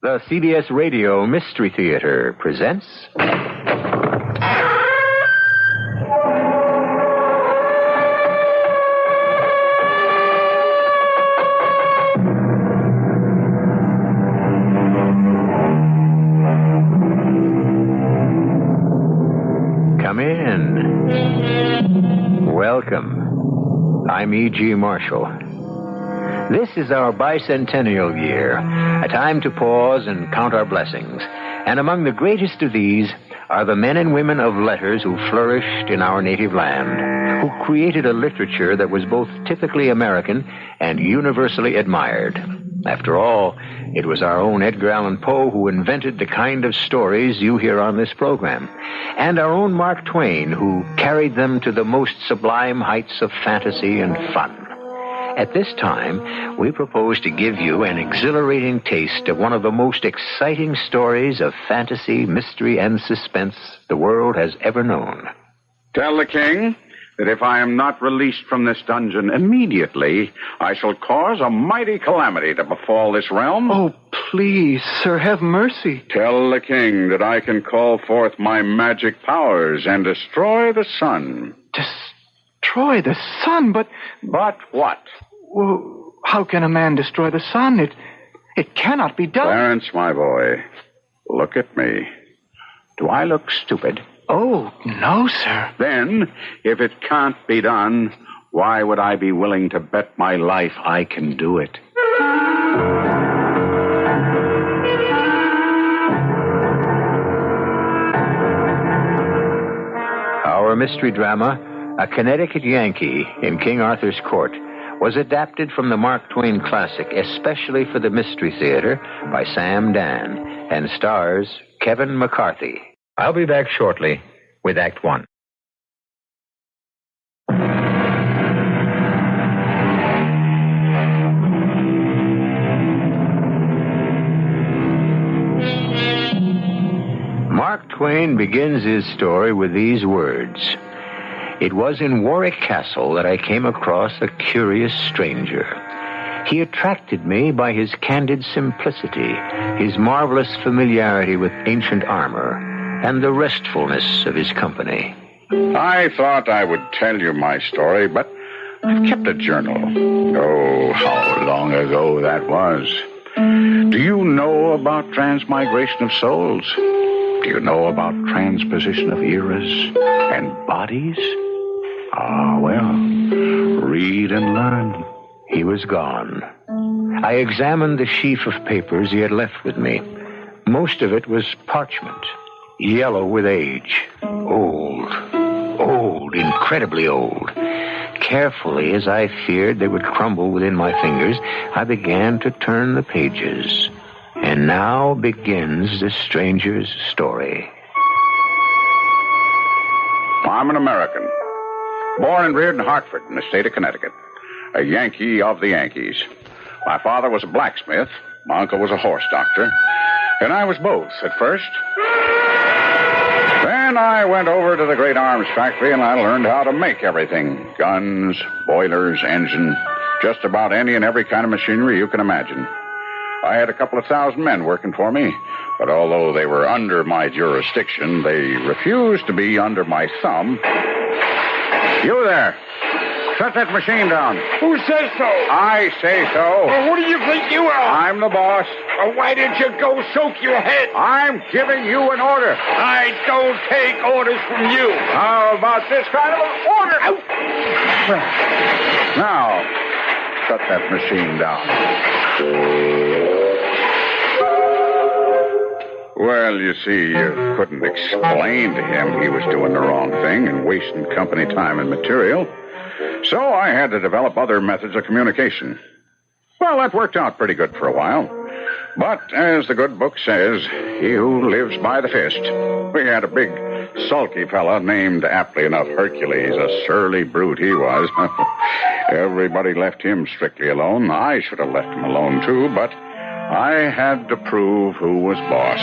The CBS Radio Mystery Theater presents... Come in. Welcome. I'm E.G. Marshall. This is our bicentennial year, a time to pause and count our blessings. And among the greatest of these are the men and women of letters who flourished in our native land, who created a literature that was both typically American and universally admired. After all, it was our own Edgar Allan Poe who invented the kind of stories you hear on this program, and our own Mark Twain who carried them to the most sublime heights of fantasy and fun. At this time, we propose to give you an exhilarating taste of one of the most exciting stories of fantasy, mystery, and suspense the world has ever known. Tell the king that if I am not released from this dungeon immediately, I shall cause a mighty calamity to befall this realm. Oh, please, sir, have mercy. Tell the king that I can call forth my magic powers and destroy the sun. Destroy the sun? But what? Well, how can a man destroy the sun? It cannot be done. Clarence, my boy, look at me. Do I look stupid? Oh, no, sir. Then, if it can't be done, why would I be willing to bet my life I can do it? Our mystery drama, A Connecticut Yankee in King Arthur's Court, was adapted from the Mark Twain classic, especially for the Mystery Theater, by Sam Dann, and stars Kevin McCarthy. I'll be back shortly with Act One. Mark Twain begins his story with these words. It was in Warwick Castle that I came across a curious stranger. He attracted me by his candid simplicity, his marvelous familiarity with ancient armor, and the restfulness of his company. I thought I would tell you my story, but I've kept a journal. Oh, how long ago that was. Do you know about transmigration of souls? Do you know about transposition of eras and bodies? Ah, well, read and learn. He was gone. I examined the sheaf of papers he had left with me. Most of it was parchment, yellow with age. Old, incredibly old. Carefully, as I feared they would crumble within my fingers, I began to turn the pages. And now begins the stranger's story. I'm an American. Born and reared in Hartford, in the state of Connecticut. A Yankee of the Yankees. My father was a blacksmith. My uncle was a horse doctor. And I was both at first. Then I went over to the great arms factory and I learned how to make everything. Guns, boilers, engine, just about any and every kind of machinery you can imagine. I had a couple of thousand men working for me, but although they were under my jurisdiction, they refused to be under my thumb. You there! Shut that machine down. Who says so? I say so. Well, who do you think you are? I'm the boss. Well, why didn't you go soak your head? I'm giving you an order. I don't take orders from you. How about this kind of an order? Out. Now, shut that machine down. Well, you see, you couldn't explain to him he was doing the wrong thing and wasting company time and material. So I had to develop other methods of communication. Well, that worked out pretty good for a while. But, as the good book says, he who lives by the fist. We had a big, sulky fella named, aptly enough, Hercules. A surly brute he was. Everybody left him strictly alone. I should have left him alone, too, but I had to prove who was boss.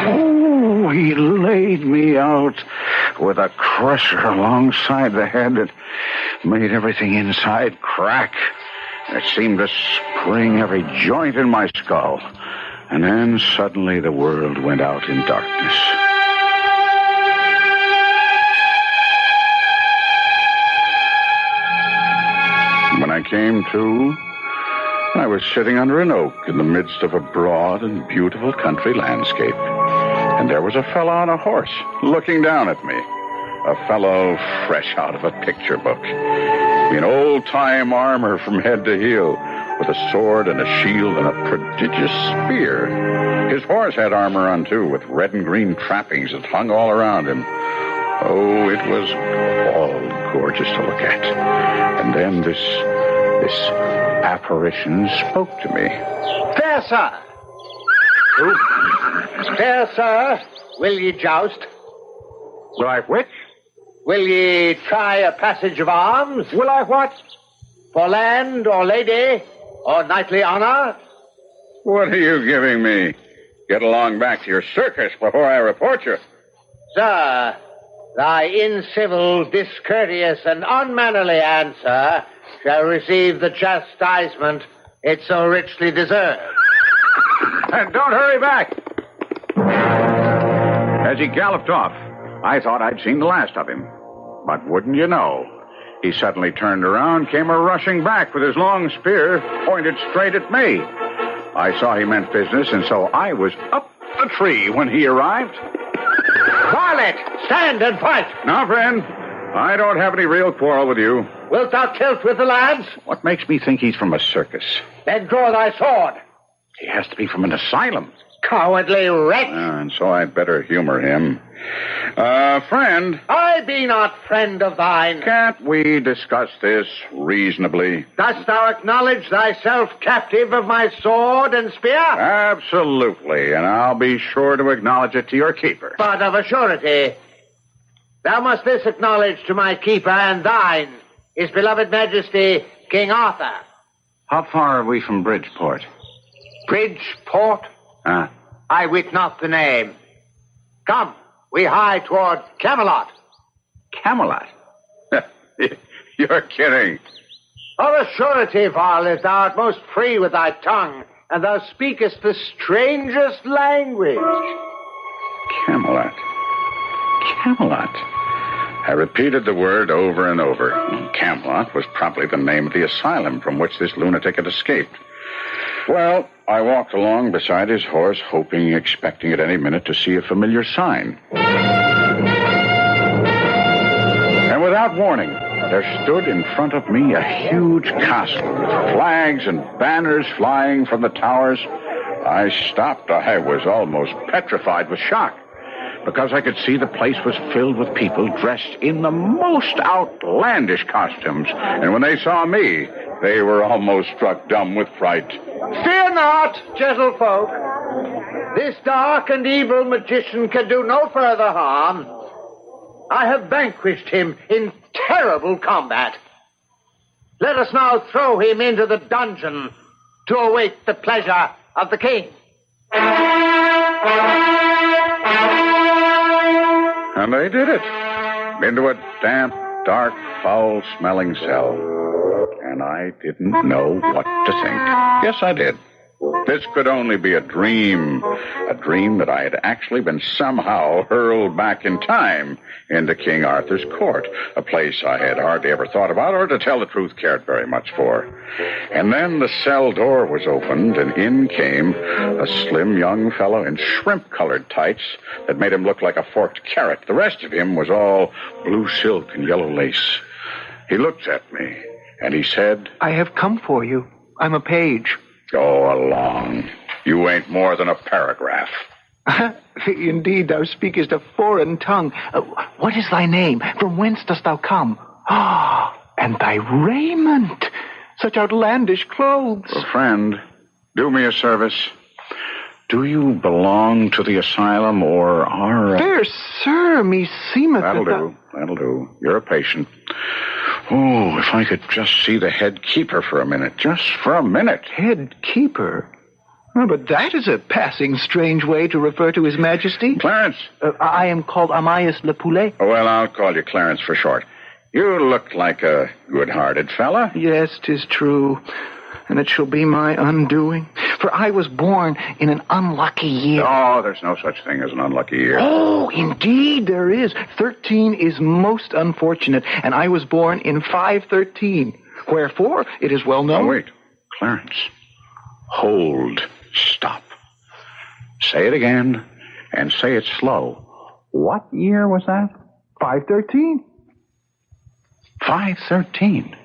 Oh, he laid me out with a crusher alongside the head that made everything inside crack. It seemed to spring every joint in my skull. And then suddenly the world went out in darkness. When I came to, I was sitting under an oak in the midst of a broad and beautiful country landscape. And there was a fellow on a horse looking down at me. A fellow fresh out of a picture book. In old-time armor from head to heel, with a sword and a shield and a prodigious spear. His horse had armor on, too, with red and green trappings that hung all around him. Oh, it was all gorgeous to look at. And then this apparition spoke to me. Fair sir! Fair sir, will ye joust? Will I which? Will ye try a passage of arms? Will I what? For land or lady or knightly honor? What are you giving me? Get along back to your circus before I report you. Sir, thy incivil, discourteous, and unmannerly answer shall receive the chastisement it so richly deserves. And don't hurry back. As he galloped off, I thought I'd seen the last of him. But wouldn't you know, he suddenly turned around, came a-rushing back with his long spear pointed straight at me. I saw he meant business, and so I was up the tree when he arrived. Varlet, stand and fight! Now, friend, I don't have any real quarrel with you. Wilt thou tilt with the lads? What makes me think he's from a circus? Then draw thy sword. He has to be from an asylum. Cowardly wretch! And so I'd better humor him. Friend. I be not friend of thine. Can't we discuss this reasonably? Dost thou acknowledge thyself captive of my sword and spear? Absolutely, and I'll be sure to acknowledge it to your keeper. But of a surety, thou must this acknowledge to my keeper and thine, his beloved majesty, King Arthur. How far are we from Bridgeport? Bridgeport? I wit not the name. Come, we hie toward Camelot. Camelot? You're kidding. Of a surety, varlet, thou art most free with thy tongue, and thou speakest the strangest language. Camelot. Camelot. I repeated the word over and over. Camelot was probably the name of the asylum from which this lunatic had escaped. Well, I walked along beside his horse, hoping, expecting at any minute to see a familiar sign. And without warning, there stood in front of me a huge castle with flags and banners flying from the towers. I stopped. I was almost petrified with shock, because I could see the place was filled with people dressed in the most outlandish costumes. And when they saw me, they were almost struck dumb with fright. Fear not, gentlefolk. This dark and evil magician can do no further harm. I have vanquished him in terrible combat. Let us now throw him into the dungeon to await the pleasure of the king. And they did it. Into a damp, dark, foul-smelling cell. And I didn't know what to think. Yes, I did. This could only be a dream that I had actually been somehow hurled back in time into King Arthur's court, a place I had hardly ever thought about or, to tell the truth, cared very much for. And then the cell door was opened, and in came a slim young fellow in shrimp-colored tights that made him look like a forked carrot. The rest of him was all blue silk and yellow lace. He looked at me, and he said, I have come for you. I'm a page. Go along. You ain't more than a paragraph. Indeed, thou speakest a foreign tongue. What is thy name? From whence dost thou come? And thy raiment. Such outlandish clothes. Well, friend, do me a service. Do you belong to the asylum, or are... Fair sir, meseemeth... That'll do. You're a patient. Oh, if I could just see the head keeper for a minute. Just for a minute. Head keeper? Oh, but that is a passing strange way to refer to His Majesty. Clarence. I am called Amias Le Poulet. Oh, well, I'll call you Clarence for short. You look like a good-hearted fella. Yes, 'tis true. and it shall be my undoing. For I was born in an unlucky year. Oh, there's no such thing as an unlucky year. Oh, indeed there is. 13 is most unfortunate, and I was born in 513. Wherefore, it is well known. Oh, wait. Clarence. Hold. Stop. Say it again, and say it slow. What year was that? 513. 513.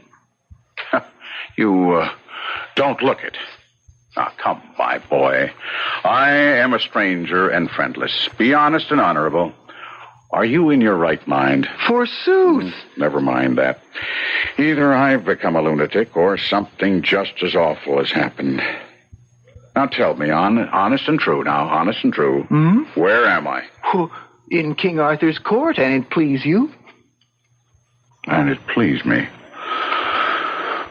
You don't look it. Now, come, my boy. I am a stranger and friendless. Be honest and honorable. Are you in your right mind? Forsooth. Never mind that. Either I've become a lunatic or something just as awful has happened. Now tell me, honest and true now, honest and true. Where am I? In King Arthur's court, and it please you. And it pleased me.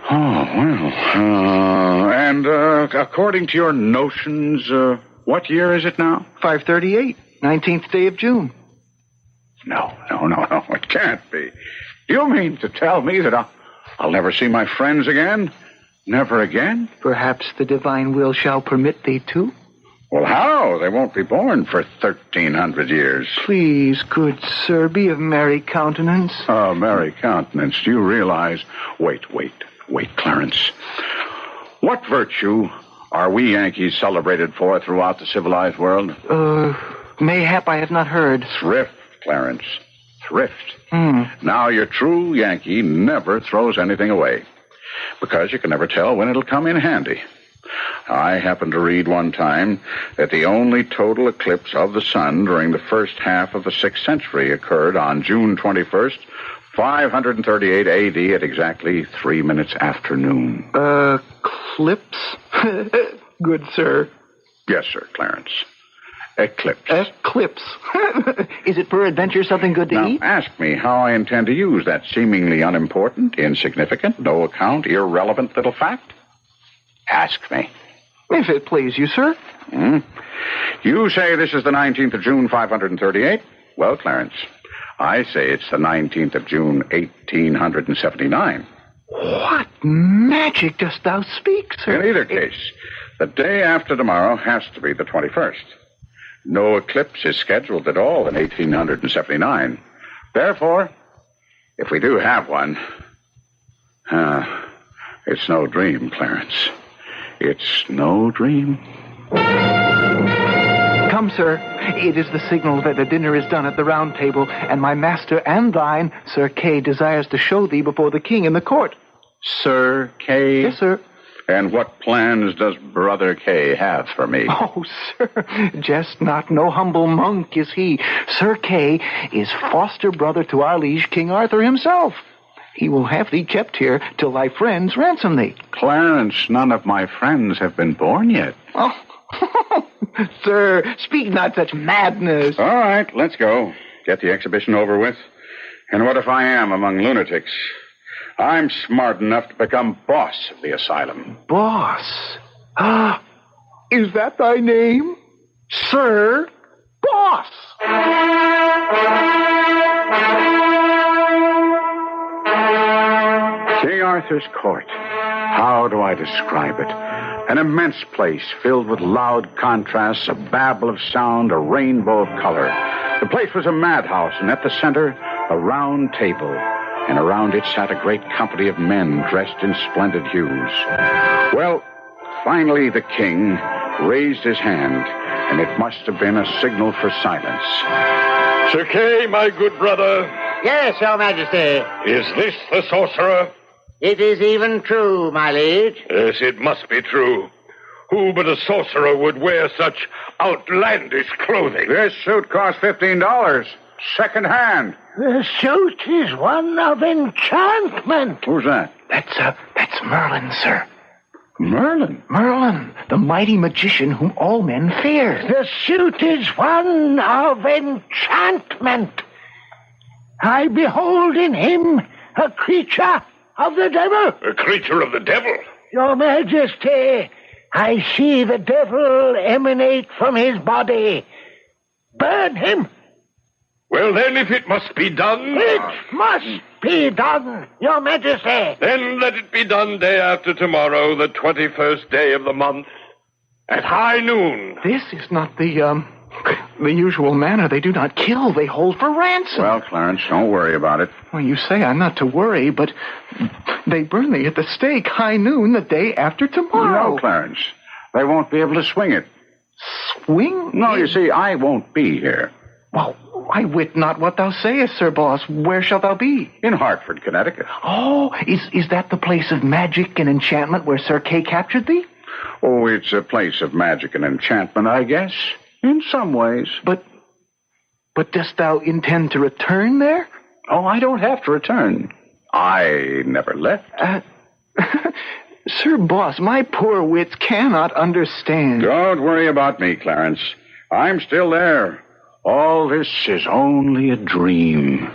Oh, well. And according to your notions, what year is it now? 538, 19th day of June. No, it can't be. Do you mean to tell me that I'll never see my friends again? Never again? Perhaps the divine will shall permit thee to. Well, how? They won't be born for 1,300 years. Please, good sir, be of merry countenance. Oh, merry countenance. Do you realize... Wait, Clarence. What virtue are we Yankees celebrated for throughout the civilized world? Mayhap I have not heard. Thrift, Clarence. Thrift. Now, your true Yankee never throws anything away, because you can never tell when it'll come in handy. I happened to read one time that the only total eclipse of the sun during the first half of the 6th century occurred on June 21st, 538 A.D. at exactly 3 minutes after noon. Eclipse? Good sir. Yes, sir, Clarence. Eclipse. Eclipse. Is it peradventure something good to Now, eat? ask me how I intend to use that seemingly unimportant, insignificant, no account, irrelevant little fact. Ask me. If it please you, sir. You say this is the 19th of June, 538? Well, Clarence, I say it's the 19th of June, 1879. What magic dost thou speak, sir? In either case, the day after tomorrow has to be the 21st. No eclipse is scheduled at all in 1879. Therefore, if we do have one, it's no dream, Clarence. It's no dream. Come, sir. It is the signal that the dinner is done at the round table, and my master and thine, Sir Kay, desires to show thee before the king in the court. Sir Kay? Yes, sir. And what plans does Brother Kay have for me? Oh, sir, jest not. No humble monk is he. Sir Kay is foster brother to our liege King Arthur himself. He will have thee kept here till thy friends ransom thee. Clarence, none of my friends have been born yet. Oh, sir, speak not such madness. All right, let's go. Get the exhibition over with. And what if I am among lunatics? I'm smart enough to become boss of the asylum. Boss? Is that thy name? Sir Boss? King Arthur's court. How do I describe it? An immense place filled with loud contrasts, a babble of sound, a rainbow of color. The place was a madhouse, and at the center, a round table. And around it sat a great company of men dressed in splendid hues. Well, finally the king raised his hand, and it must have been a signal for silence. Sir Kay, my good brother. Yes, Your Majesty. Is this the sorcerer? It is even true, my liege. Yes, it must be true. Who but a sorcerer would wear such outlandish clothing? This suit cost $15, second hand. The suit is one of enchantment. Who's that? That's Merlin, sir. Merlin? Merlin, the mighty magician whom all men fear. The suit is one of enchantment. I behold in him a creature of the devil. A creature of the devil? Your Majesty, I see the devil emanate from his body. Burn him. Well, then, if it must be done... It must be done, Your Majesty. Then let it be done day after tomorrow, the 21st day of the month, at high noon. This is not the usual manner. They do not kill. They hold for ransom. Well, Clarence, don't worry about it. Well, you say I'm not to worry, but they burn me at the stake high noon the day after tomorrow. No, Clarence. They won't be able to swing it. Swing? No, you see, I won't be here. Well, I wit not what thou sayest, Sir Boss. Where shalt thou be? In Hartford, Connecticut. Oh, is that the place of magic and enchantment where Sir Kay captured thee? Oh, it's a place of magic and enchantment, I guess. In some ways. But dost thou intend to return there? Oh, I don't have to return. I never left. Sir Boss, my poor wits cannot understand. Don't worry about me, Clarence. I'm still there. All this is only a dream.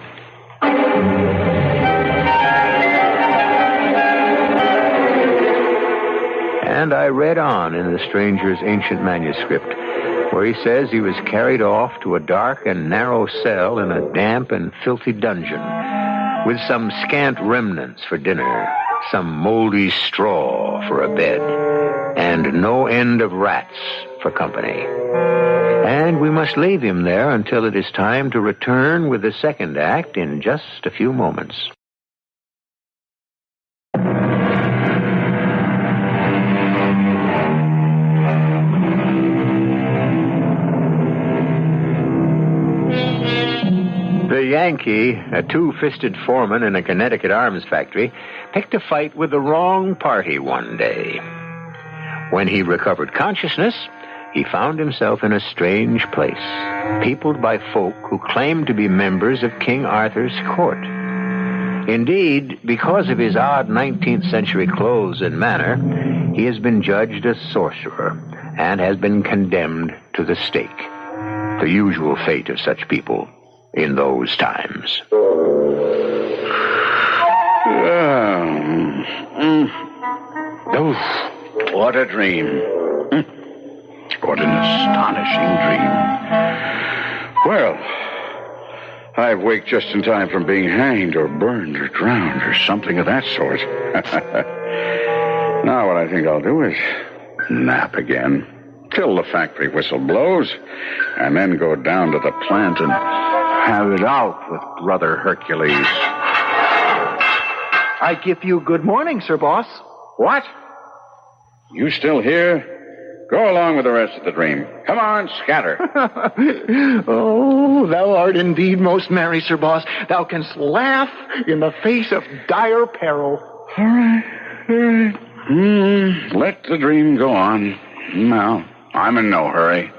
And I read on in the stranger's ancient manuscript, where he says he was carried off to a dark and narrow cell in a damp and filthy dungeon, with some scant remnants for dinner, some moldy straw for a bed, and no end of rats for company. And we must leave him there until it is time to return with the second act in just a few moments. The Yankee, a two-fisted foreman in a Connecticut arms factory, picked a fight with the wrong party one day. When he recovered consciousness, he found himself in a strange place, peopled by folk who claimed to be members of King Arthur's court. Indeed, because of his odd 19th century clothes and manner, he has been judged a sorcerer and has been condemned to the stake, the usual fate of such people in those times. What a dream. What an astonishing dream. Well, I've waked just in time from being hanged or burned or drowned or something of that sort. Now what I think I'll do is nap again till the factory whistle blows, and then go down to the plant and have it out with Brother Hercules. I give you good morning, Sir Boss. What? You still here? Go along with the rest of the dream. Come on, scatter. Oh, thou art indeed most merry, Sir Boss. Thou canst laugh in the face of dire peril. All right. Let the dream go on. Now, I'm in no hurry.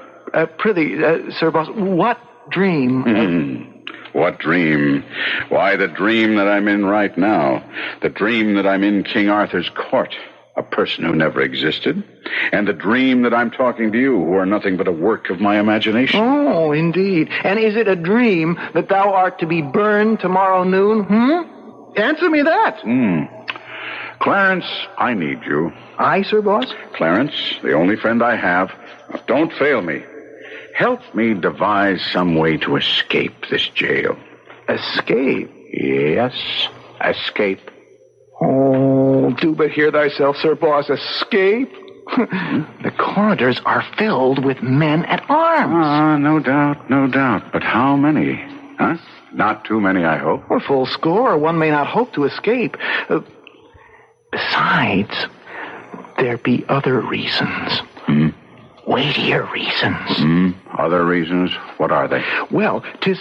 Prithee, Sir Boss, what dream? What dream? Why, the dream that I'm in right now. The dream that I'm in King Arthur's court, a person who never existed. And the dream that I'm talking to you, who are nothing but a work of my imagination. Oh, indeed. And is it a dream that thou art to be burned tomorrow noon? Answer me that. Clarence, I need you. Aye, Sir Boss? Clarence, the only friend I have. Don't fail me. Help me devise some way to escape this jail. Escape? Yes, escape. Oh, do but hear thyself, Sir Boss. Escape? The corridors are filled with men at arms. No doubt. But how many? Huh? Not too many, I hope. A full score. One may not hope to escape. Besides, there be other reasons. Weightier reasons. Other reasons? What are they? Well, 'tis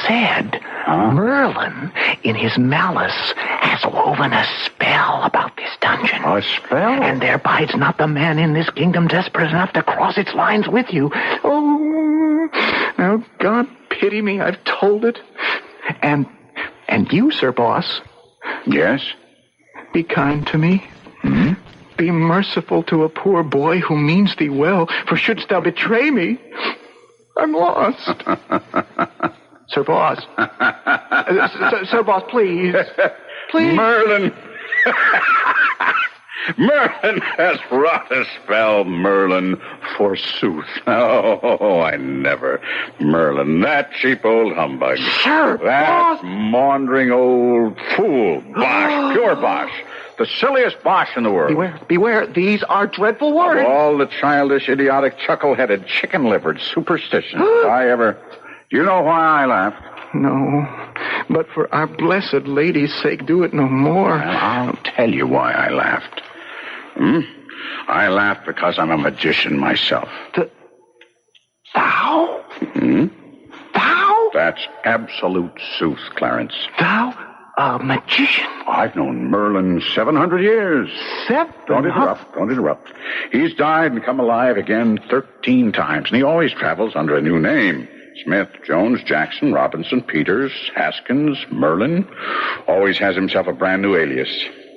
said Merlin, in his malice, has woven a spell about this dungeon. A spell? And there bides not the man in this kingdom desperate enough to cross its lines with you. Oh, now, God pity me, I've told it. And you, Sir Boss. Yes? Be kind to me. Be merciful to a poor boy who means thee well, for shouldst thou betray me, I'm lost. Sir Boss. Sir Boss, please. Please. Merlin. Merlin has wrought a spell, Merlin, forsooth. Oh, I never. Merlin, that cheap old humbug. Sir, that maundering old fool. Bosh, pure bosh. The silliest bosh in the world. Beware. These are dreadful words. Of all the childish, idiotic, chuckle-headed, chicken-livered superstitions Do you know why I laughed? No, but for our blessed lady's sake, do it no more. Well, I'll tell you why I laughed. I laughed because I'm a magician myself. Thou? Thou? That's absolute sooth, Clarence. Thou, a magician? I've known Merlin 700 years. Don't interrupt. He's died and come alive again 13 times, and he always travels under a new name. Smith, Jones, Jackson, Robinson, Peters, Haskins, Merlin. Always has himself a brand new alias.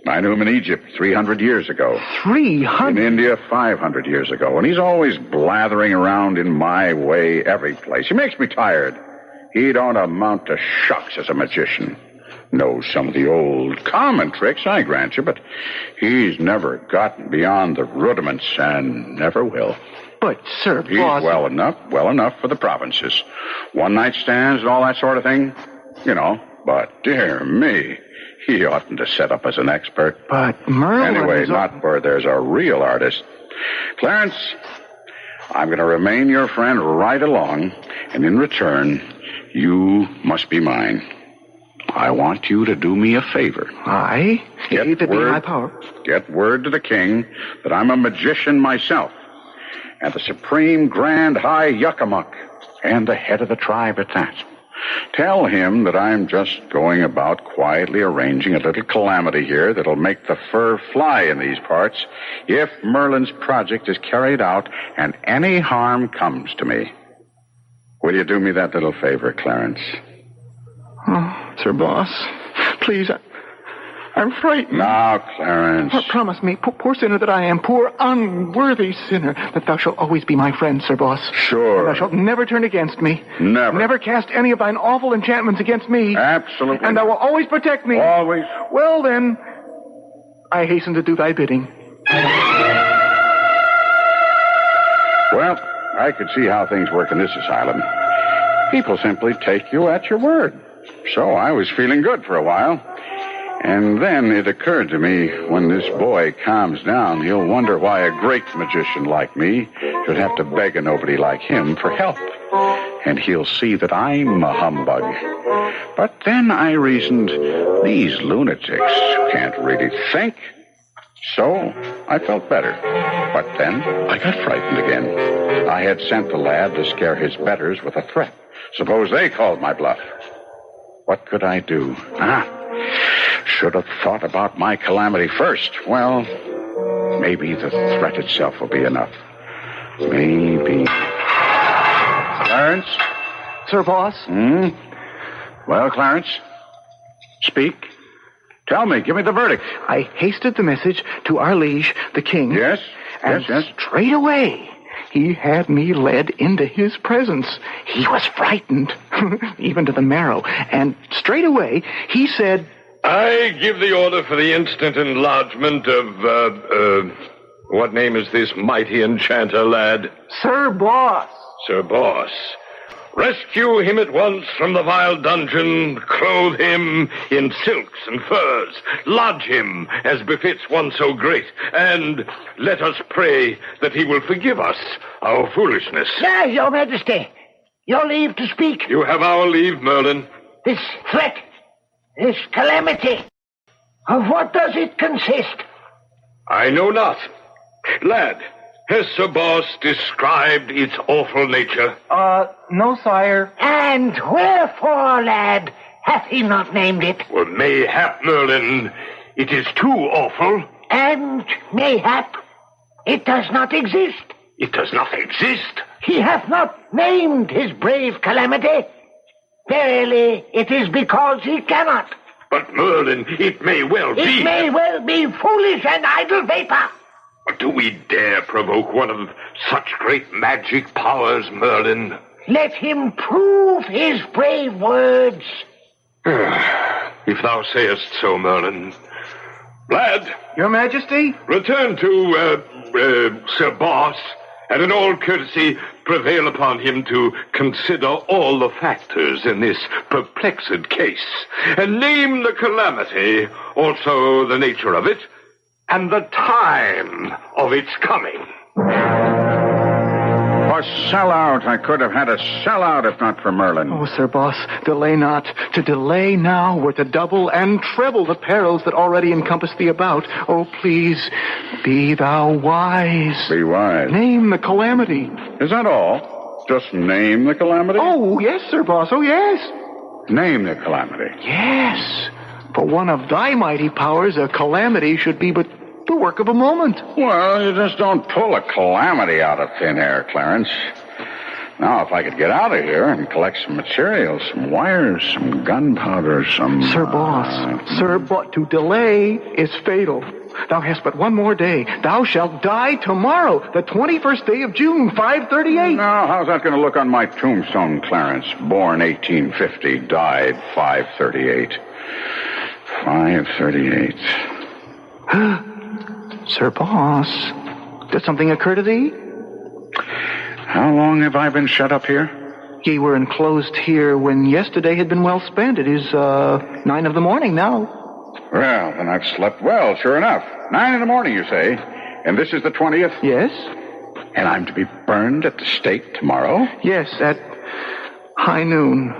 I knew him in Egypt 300 years ago. 300? In India 500 years ago. And he's always blathering around in my way every place. He makes me tired. He don't amount to shucks as a magician. Knows some of the old common tricks, I grant you, but he's never gotten beyond the rudiments and never will. But, sir, He's boss... well enough for the provinces. One-night stands and all that sort of thing. You know, but dear me, he oughtn't to set up as an expert. But Merlin... Anyway, not where there's a real artist. Clarence, I'm going to remain your friend right along, and in return, you must be mine. I want you to do me a favor. Aye? If it be my power. Get word to the king that I'm a magician myself, and the supreme grand high yuckamuck, and the head of the tribe at that. Tell him that I'm just going about quietly arranging a little calamity here that'll make the fur fly in these parts if Merlin's project is carried out and any harm comes to me. Will you do me that little favor, Clarence? Oh, Sir Boss, please, I'm frightened. Now, Clarence. Promise me, poor sinner that I am, poor unworthy sinner, that thou shalt always be my friend, Sir Boss. Sure. And thou shalt never turn against me. Never. Never cast any of thine awful enchantments against me. Absolutely. And thou wilt always protect me. Always. Well, then, I hasten to do thy bidding. Well, I could see how things work in this asylum. People simply take you at your word. So I was feeling good for a while. And then it occurred to me, when this boy calms down, he'll wonder why a great magician like me should have to beg a nobody like him for help. And he'll see that I'm a humbug. But then I reasoned, these lunatics can't really think. So I felt better. But then I got frightened again. I had sent the lad to scare his betters with a threat. Suppose they called my bluff. What could I do? Should have thought about my calamity first. Well, maybe the threat itself will be enough. Maybe. Clarence? Sir Boss? Well, Clarence? Speak. Tell me, give me the verdict. I hasted the message to our liege, the king. Yes? And Yes. straight away, he had me led into his presence. He was frightened, even to the marrow. And straight away, he said... I give the order for the instant enlargement of, what name is this mighty enchanter, lad? Sir Boss. Sir Boss. Rescue him at once from the vile dungeon, clothe him in silks and furs, lodge him as befits one so great, and let us pray that he will forgive us our foolishness. Yes, Your Majesty. Your leave to speak. You have our leave, Merlin. This threat, this calamity, of what does it consist? I know not. Lad, has Sir Boss described its awful nature? No, sire. And wherefore, lad, hath he not named it? Well, mayhap, Merlin, it is too awful. And mayhap it does not exist. It does not exist. He hath not named his brave calamity. Verily, it is because he cannot. But, Merlin, it may well be... It may well be foolish and idle vapor. But do we dare provoke one of such great magic powers, Merlin? Let him prove his brave words. If thou sayest so, Merlin, Lad, Your Majesty? return to, Sir Boss, and in all courtesy prevail upon him to consider all the factors in this perplexed case, and name the calamity, also the nature of it, and the time of its coming. A sellout. I could have had a sellout if not for Merlin. Oh, Sir Boss, delay not. To delay now were to double and treble the perils that already encompass thee about. Oh, please, be thou wise. Be wise. Name the calamity. Is that all? Just name the calamity? Oh, yes, Sir Boss, oh, yes. Name the calamity. Yes. For one of thy mighty powers, a calamity should be but the work of a moment. Well, you just don't pull a calamity out of thin air, Clarence. Now, if I could get out of here and collect some materials, some wires, some gunpowder, some... Sir Boss, to delay is fatal. Thou hast but one more day. Thou shalt die tomorrow, the 21st day of June, 538. Now, how's that going to look on my tombstone, Clarence? Born 1850, died 538. 538. Sir Boss, did something occur to thee? How long have I been shut up here? Ye were enclosed here when yesterday had been well spent. It is 9 of the morning now. Well, then I've slept well, sure enough. 9 in the morning, you say? And this is the 20th? Yes? And I'm to be burned at the stake tomorrow? Yes, at high noon.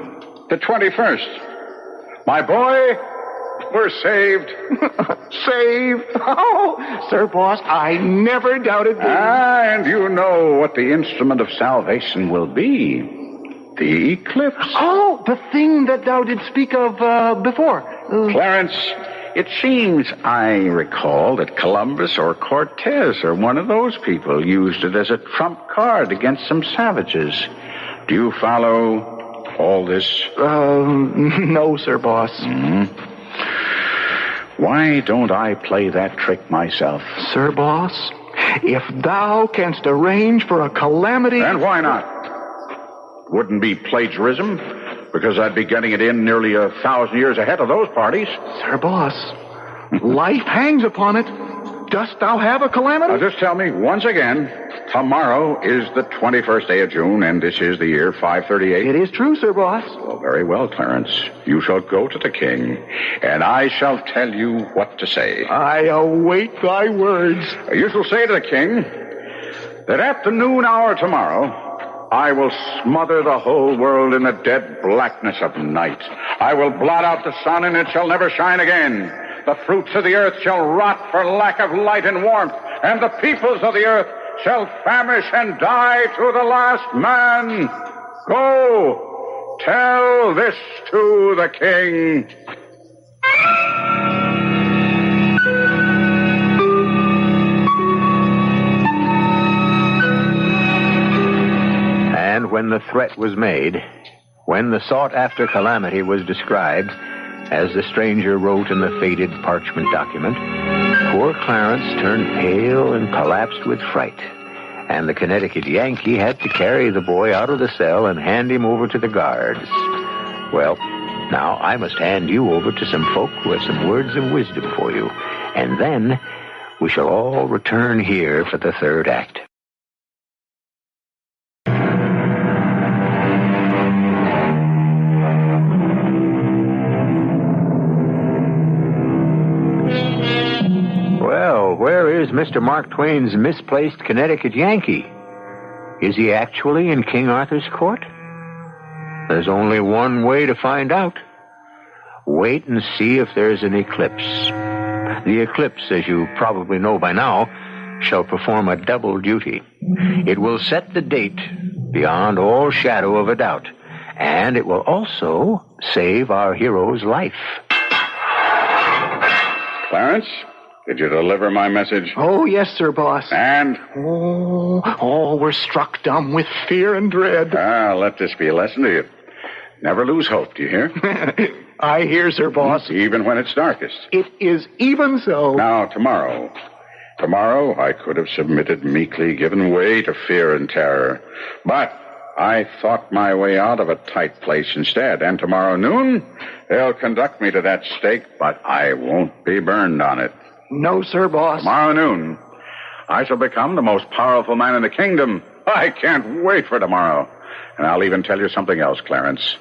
The 21st. My boy, we're saved. Saved? Oh, Sir Boss, I never doubted thee. And you know what the instrument of salvation will be. The eclipse. Oh, the thing that thou did speak of before. Clarence, it seems I recall that Columbus or Cortez or one of those people used it as a trump card against some savages. Do you follow all this? No, Sir Boss. Mm-hmm. Why don't I play that trick myself? Sir Boss, if thou canst arrange for a calamity... And why not? Wouldn't be plagiarism, because I'd be getting it in nearly 1,000 years ahead of those parties. Sir Boss, life hangs upon it. Dost thou have a calamity? Now just tell me once again, tomorrow is the 21st day of June, and this is the year 538. It is true, Sir Boss. Well, very well, Clarence. You shall go to the king, and I shall tell you what to say. I await thy words. You shall say to the king that at the noon hour tomorrow, I will smother the whole world in the dead blackness of night. I will blot out the sun, and it shall never shine again. The fruits of the earth shall rot for lack of light and warmth, and the peoples of the earth shall famish and die to the last man. Go, tell this to the king. And when the threat was made, when the sought-after calamity was described, as the stranger wrote in the faded parchment document, poor Clarence turned pale and collapsed with fright, and the Connecticut Yankee had to carry the boy out of the cell and hand him over to the guards. Well, now I must hand you over to some folk who have some words of wisdom for you, and then we shall all return here for the third act. Where is Mr. Mark Twain's misplaced Connecticut Yankee? Is he actually in King Arthur's court? There's only one way to find out. Wait and see if there's an eclipse. The eclipse, as you probably know by now, shall perform a double duty. It will set the date beyond all shadow of a doubt, and it will also save our hero's life. Clarence? Did you deliver my message? Oh, yes, Sir Boss. And? All were struck dumb with fear and dread. Let this be a lesson to you. Never lose hope, do you hear? I hear, Sir Boss. Even when it's darkest. It is even so. Now, tomorrow I could have submitted meekly, given way to fear and terror. But I thought my way out of a tight place instead. And tomorrow noon, they'll conduct me to that stake, but I won't be burned on it. No, Sir Boss. Tomorrow noon, I shall become the most powerful man in the kingdom. I can't wait for tomorrow. And I'll even tell you something else, Clarence.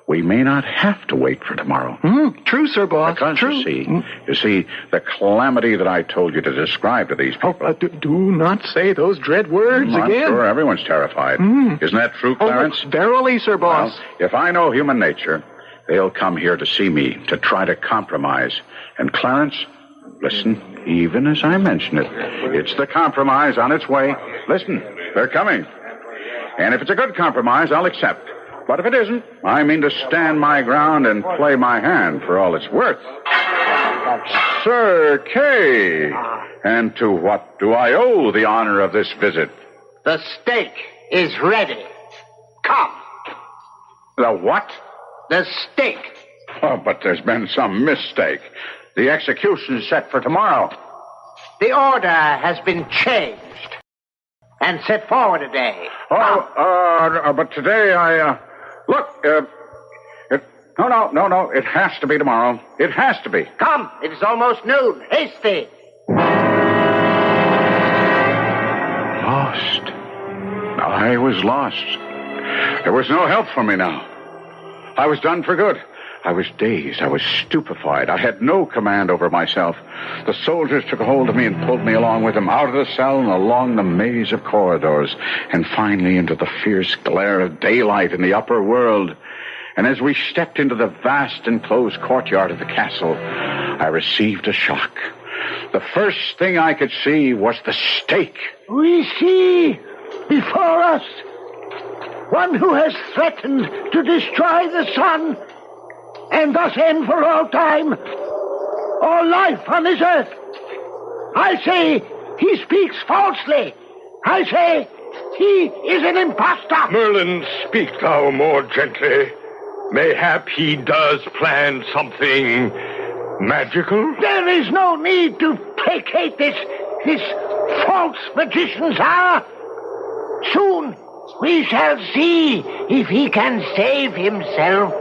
We may not have to wait for tomorrow. True, Sir Boss. Because, true. you see, the calamity that I told you to describe to these people... Do not say those dread words I'm again. sure everyone's terrified. Isn't that true, Clarence? Verily, Sir Boss. Well, if I know human nature, they'll come here to see me, to try to compromise. And Clarence, listen, even as I mention it, it's the compromise on its way. Listen, they're coming. And if it's a good compromise, I'll accept. But if it isn't, I mean to stand my ground and play my hand for all it's worth. Sir Kay, and to what do I owe the honor of this visit? The steak is ready. Come. The what? The steak. Oh, but there's been some mistake. The execution is set for tomorrow. The order has been changed and set forward a day. But today Look, No, it has to be tomorrow. It has to be. Come, it is almost noon. Hasty. Lost. I was lost. There was no help for me now. I was done for good. I was dazed. I was stupefied. I had no command over myself. The soldiers took a hold of me and pulled me along with them out of the cell and along the maze of corridors and finally into the fierce glare of daylight in the upper world. And as we stepped into the vast enclosed courtyard of the castle, I received a shock. The first thing I could see was the stake. We see before us one who has threatened to destroy the sun and thus end for all time all life on this earth. I say he speaks falsely. I say he is an impostor. Merlin, speak thou more gently. Mayhap he does plan something magical? There is no need to placate this false magician's hour. Soon we shall see if he can save himself.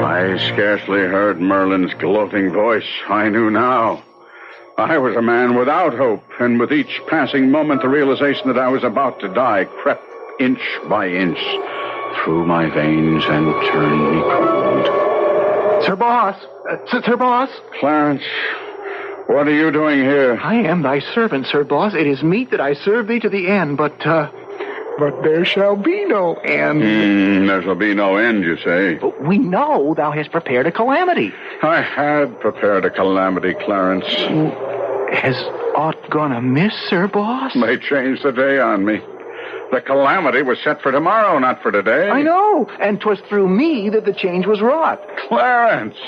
I scarcely heard Merlin's gloating voice. I knew now. I was a man without hope, and with each passing moment the realization that I was about to die crept inch by inch through my veins and turned me cold. Sir Boss. Sir Boss. Clarence, what are you doing here? I am thy servant, Sir Boss. It is meet that I serve thee to the end, but there shall be no end. There shall be no end, you say? But we know thou hast prepared a calamity. I had prepared a calamity, Clarence. Has aught gone amiss, Sir Boss? They changed the day on me. The calamity was set for tomorrow, not for today. I know, and 'twas through me that the change was wrought. Clarence,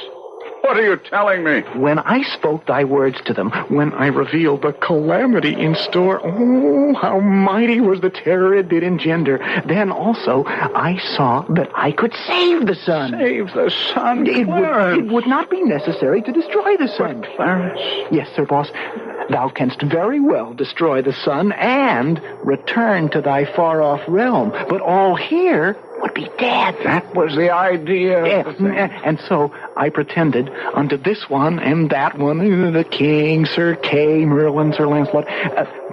what are you telling me? When I spoke thy words to them, when I revealed the calamity in store, oh, how mighty was the terror it did engender. Then also I saw that I could save the sun. Save the sun, Clarence. It would not be necessary to destroy the sun. But Clarence. Yes, Sir Boss. Thou canst very well destroy the sun and return to thy far-off realm. But all here would be dead. That was the idea. And so I pretended unto this one and that one, the king, Sir Kay, Merlin, Sir Lancelot,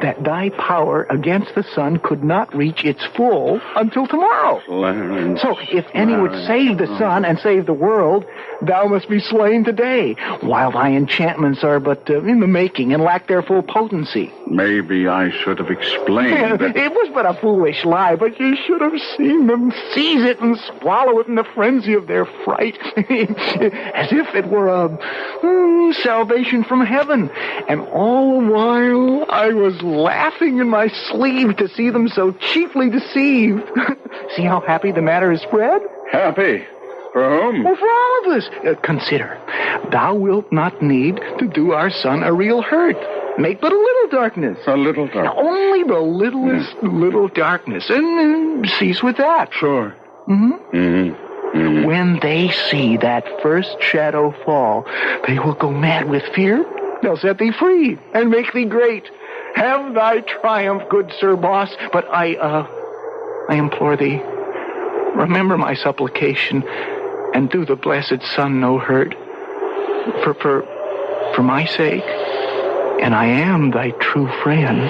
that thy power against the sun could not reach its full until tomorrow. Clarence, so if any would save the sun and save the world, thou must be slain today, while thy enchantments are but in the making and lack their full potency. Maybe I should have explained that... It was but a foolish lie, but you should have seen them seize it and swallow it in the frenzy of their fright, as if it were a salvation from heaven. And all the while I was laughing in my sleeve to see them so cheaply deceived. See how happy the matter is spread? Happy? For whom? Well, for all of us. Consider, thou wilt not need to do our son a real hurt. Make but a little darkness. A little darkness. Only the littlest little darkness. And cease with that. Sure. When they see that first shadow fall, they will go mad with fear. They'll set thee free and make thee great. Have thy triumph, good Sir Boss. But I implore thee, remember my supplication and do the blessed sun no hurt. For for my sake, and I am thy true friend.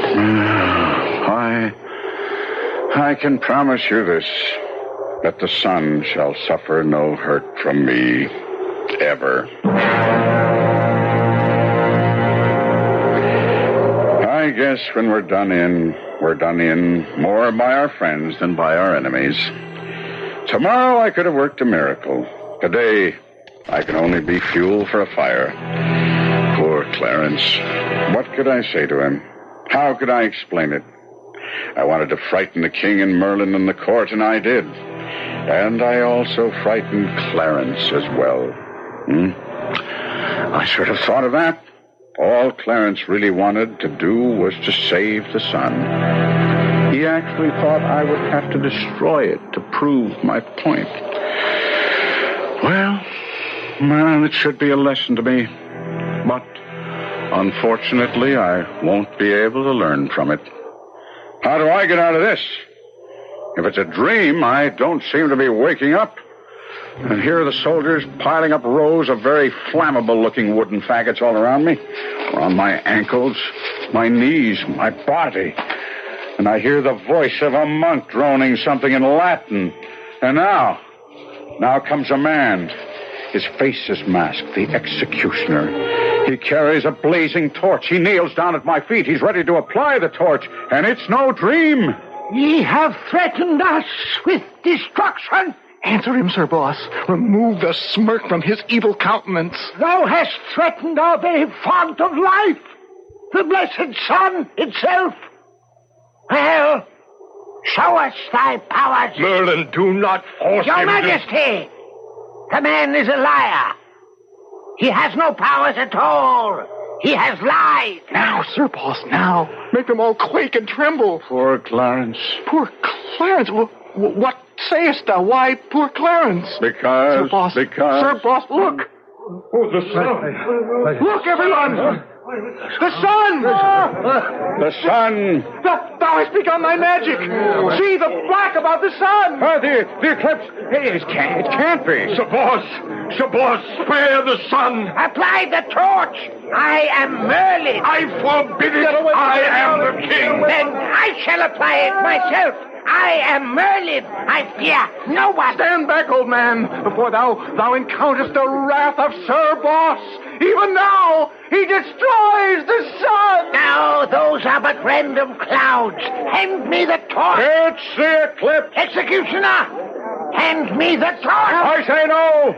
I can promise you this, that the sun shall suffer no hurt from me, ever. I guess when we're done in more by our friends than by our enemies. Tomorrow I could have worked a miracle. Today, I can only be fuel for a fire. Poor Clarence. What could I say to him? How could I explain it? I wanted to frighten the king and Merlin in the court, and I did. And I also frightened Clarence as well. I should have thought of that. All Clarence really wanted to do was to save the sun. He actually thought I would have to destroy it to prove my point. Well, it should be a lesson to me. But, unfortunately, I won't be able to learn from it. How do I get out of this? If it's a dream, I don't seem to be waking up. And here are the soldiers piling up rows of very flammable-looking wooden faggots all around me, around my ankles, my knees, my body. And I hear the voice of a monk droning something in Latin. And now comes a man. His face is masked, the executioner. He carries a blazing torch. He kneels down at my feet. He's ready to apply the torch. And it's no dream. Ye have threatened us with destruction. Answer him, Sir Boss. Remove the smirk from his evil countenance. Thou hast threatened our very font of life, the blessed sun itself. Well, show us thy powers. Merlin, do not force Your him. Majesty, the man is a liar. He has no powers at all. He has lied. Now, Sir Boss, now. Make them all quake and tremble. Poor Clarence. Poor Clarence? What sayest thou? Why poor Clarence? Because... Sir Boss, look. Oh, the sun. Look, everyone. The sun! The sun! Thou hast begun thy magic! See, the black about the sun! The eclipse! Hey, it can't be! Sir Boss, spare the sun! Apply the torch! I am Merlin! I forbid it! I am the king! Then I shall apply it myself! I am Merlin! I fear no one! Stand back, old man, before thou encounterest the wrath of Sir Boss! Even now, he destroys the sun! Now, those are but random clouds. Hand me the torch! It's the eclipse! Executioner! Hand me the torch! I say no!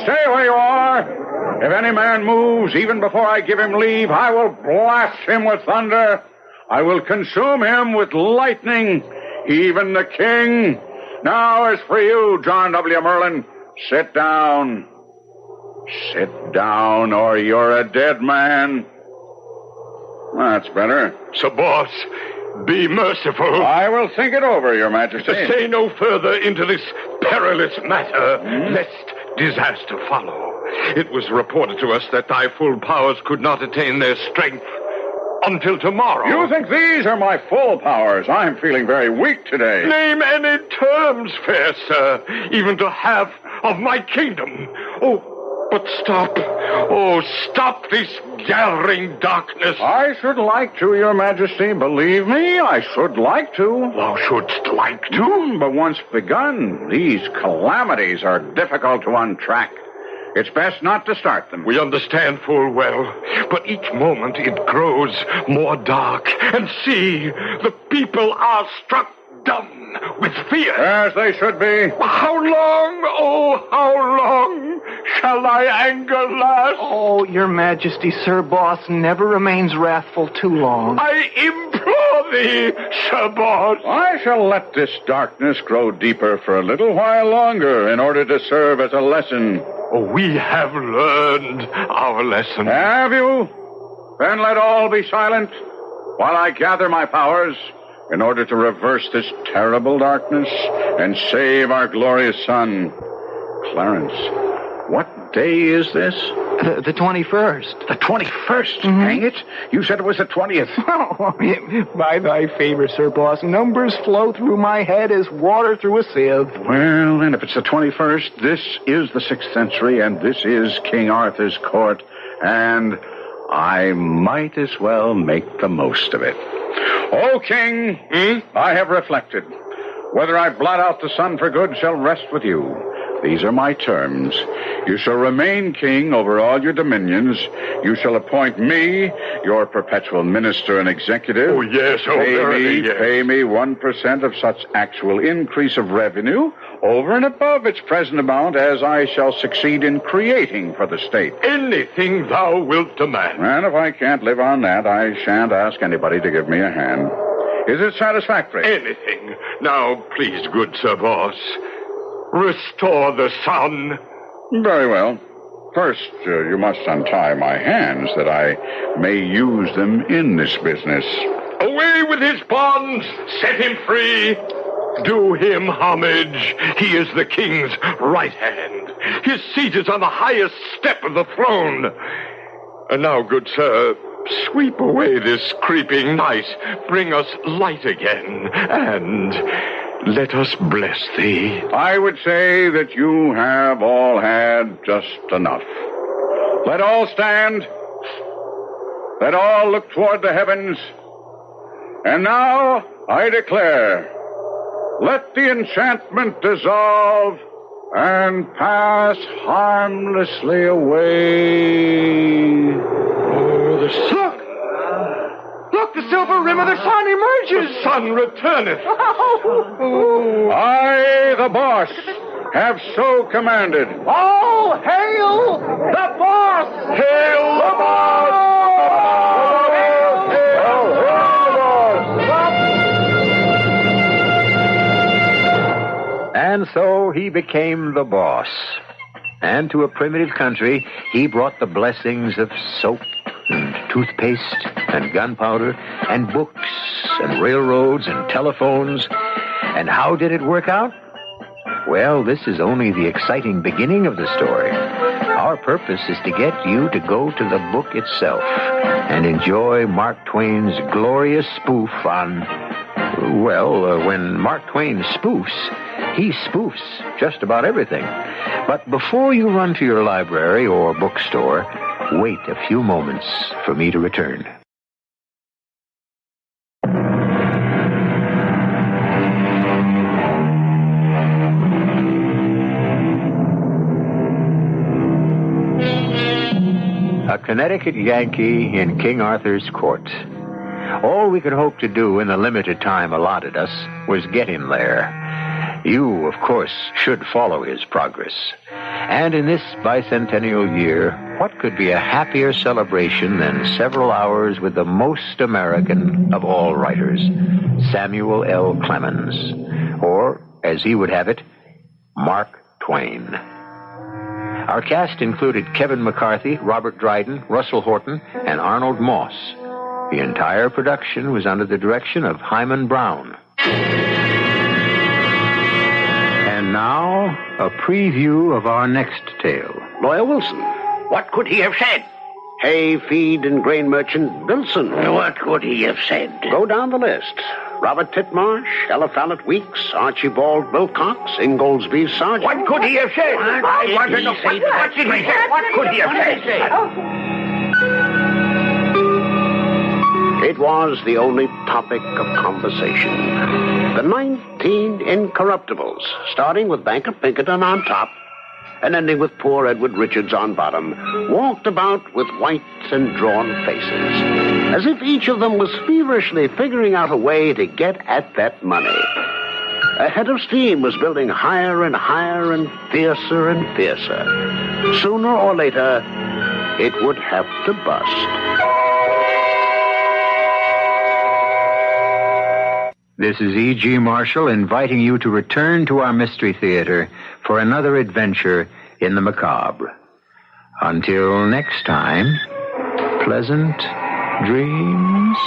Stay where you are! If any man moves, even before I give him leave, I will blast him with thunder. I will consume him with lightning. Even the king. Now, as for you, John W. Merlin, sit down. Sit down, or you're a dead man. That's better. Sir Boss, be merciful. I will think it over, Your Majesty. Stay no further into this perilous matter, lest disaster follow. It was reported to us that thy full powers could not attain their strength until tomorrow. You think these are my full powers? I'm feeling very weak today. Name any terms, fair sir, even to half of my kingdom. Oh, but stop. Oh, stop this gathering darkness. I should like to, Your Majesty. Believe me, I should like to. Thou shouldst like to? But once begun, these calamities are difficult to untrack. It's best not to start them. We understand full well, but each moment it grows more dark. And see, the people are struck dumb with fear. As they should be. How long, oh, how long shall thy anger last? Oh, Your Majesty, Sir Boss never remains wrathful too long. I implore thee, Sir Boss. I shall let this darkness grow deeper for a little while longer in order to serve as a lesson. Oh, we have learned our lesson. Have you? Then let all be silent while I gather my powers in order to reverse this terrible darkness and save our glorious sun. Clarence, what day is this? The 21st. The 21st? Hang it. You said it was the 20th. Oh, by thy favor, Sir Boss, numbers flow through my head as water through a sieve. Well, then, if it's the 21st, this is the 6th century, and this is King Arthur's court, and I might as well make the most of it. O king, I have reflected. Whether I blot out the sun for good shall rest with you. These are my terms. You shall remain king over all your dominions. You shall appoint me, your perpetual minister and executive. Oh, yes, Pay me 1% of such actual increase of revenue over and above its present amount as I shall succeed in creating for the state. Anything thou wilt demand. And if I can't live on that, I shan't ask anybody to give me a hand. Is it satisfactory? Anything. Now, please, good Sir Boss, restore the sun. Very well. First, you must untie my hands that I may use them in this business. Away with his bonds. Set him free. Do him homage. He is the king's right hand. His seat is on the highest step of the throne. And now, good sir, sweep away this creeping night. Bring us light again, and let us bless thee. I would say that you have all had just enough. Let all stand. Let all look toward the heavens. And now I declare, let the enchantment dissolve and pass harmlessly away. Oh, the sun. Look, the silver rim of the sun emerges. The sun returneth. I, the boss, have so commanded. Oh, hail the boss! Hail the boss! And so he became the boss. And to a primitive country, he brought the blessings of soap and toothpaste and gunpowder and books and railroads and telephones. And how did it work out? Well, this is only the exciting beginning of the story. Our purpose is to get you to go to the book itself and enjoy Mark Twain's glorious spoof on, when Mark Twain spoofs, he spoofs just about everything. But before you run to your library or bookstore, wait a few moments for me to return. A Connecticut Yankee in King Arthur's court. All we could hope to do in the limited time allotted us was get him there. You, of course, should follow his progress. And in this bicentennial year, what could be a happier celebration than several hours with the most American of all writers, Samuel L. Clemens, or, as he would have it, Mark Twain. Our cast included Kevin McCarthy, Robert Dryden, Russell Horton, and Arnold Moss. The entire production was under the direction of Himan Brown. And now, a preview of our next tale. Lawyer Wilson. What could he have said? Hay, feed, and grain merchant Wilson. What could he have said? Go down the list. Robert Titmarsh, Eliphalet Weeks, Archibald Wilcox, Ingoldsby Sargent. What could he have said? I want to know. What did he say? What could he have said? It was the only topic of conversation. The 19 Incorruptibles, starting with Banker Pinkerton on top and ending with poor Edward Richards on bottom, walked about with white and drawn faces, as if each of them was feverishly figuring out a way to get at that money. A head of steam was building higher and higher and fiercer and fiercer. Sooner or later, it would have to bust. This is E.G. Marshall inviting you to return to our Mystery Theater for another adventure in the macabre. Until next time, pleasant dreams.